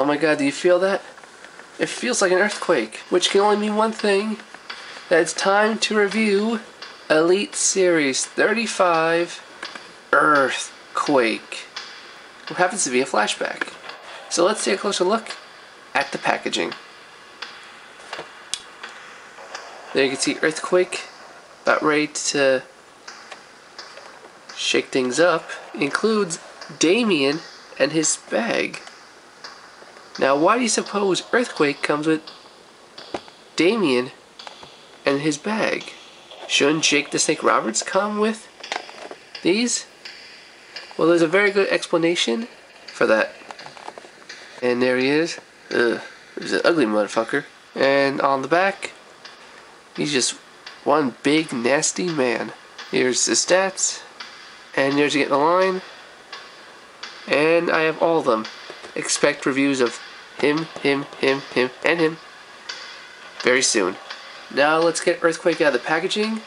Oh my god, do you feel that? It feels like an earthquake, which can only mean one thing. That it's time to review Elite Series 35 Earthquake, who happens to be a flashback. So let's take a closer look at the packaging. There you can see Earthquake about ready to shake things up. Includes Damien and his bag. Now why do you suppose Earthquake comes with Damien and his bag? Shouldn't Jake the Snake Roberts come with these? Well, there's a very good explanation for that. And there he is. Ugh, he's an ugly motherfucker. And on the back, he's just one big nasty man. Here's the stats. And there's you get the line. And I have all of them. Expect reviews of him, and him very soon. Now let's get Earthquake out of the packaging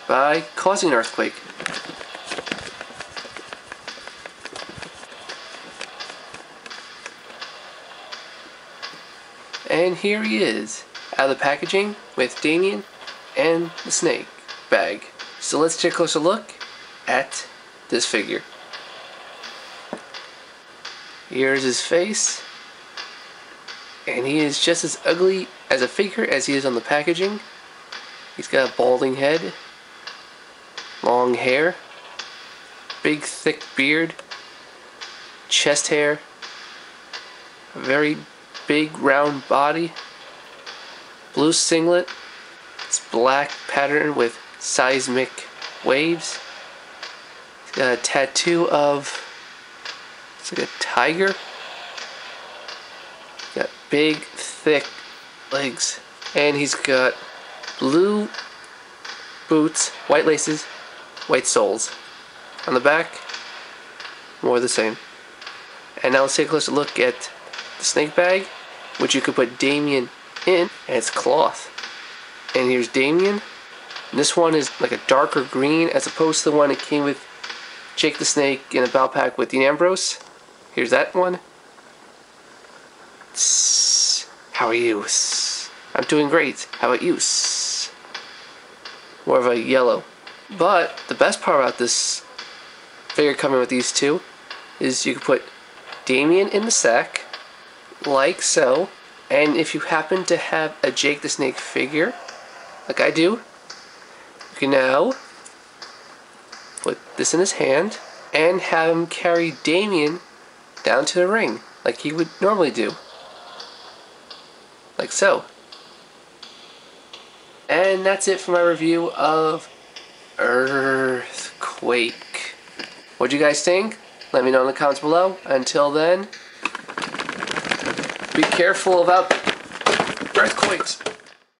by causing an earthquake. And here he is, out of the packaging with Damien and the snake bag. So let's take a closer look at this figure. Here's his face, and he is just as ugly as a figure as he is on the packaging. He's got a balding head, long hair, big thick beard, chest hair, a very big round body, blue singlet, it's black pattern with seismic waves. He's got a tattoo of, it's like a tiger. Got big, thick legs. And he's got blue boots, white laces, white soles. On the back, more of the same. And now let's take a closer look at the snake bag, which you could put Damien in, and it's cloth. And here's Damien. And this one is like a darker green as opposed to the one that came with Jake the Snake in a battle pack with Dean Ambrose. Here's that one. How are you? I'm doing great. How about you? More of a yellow. But the best part about this figure coming with these two is you can put Damien in the sack, like so. And if you happen to have a Jake the Snake figure, like I do, you can now put this in his hand and have him carry Damien down to the ring, like he would normally do. Like so. And that's it for my review of Earthquake. What'd you guys think? Let me know in the comments below. Until then, be careful about earthquakes.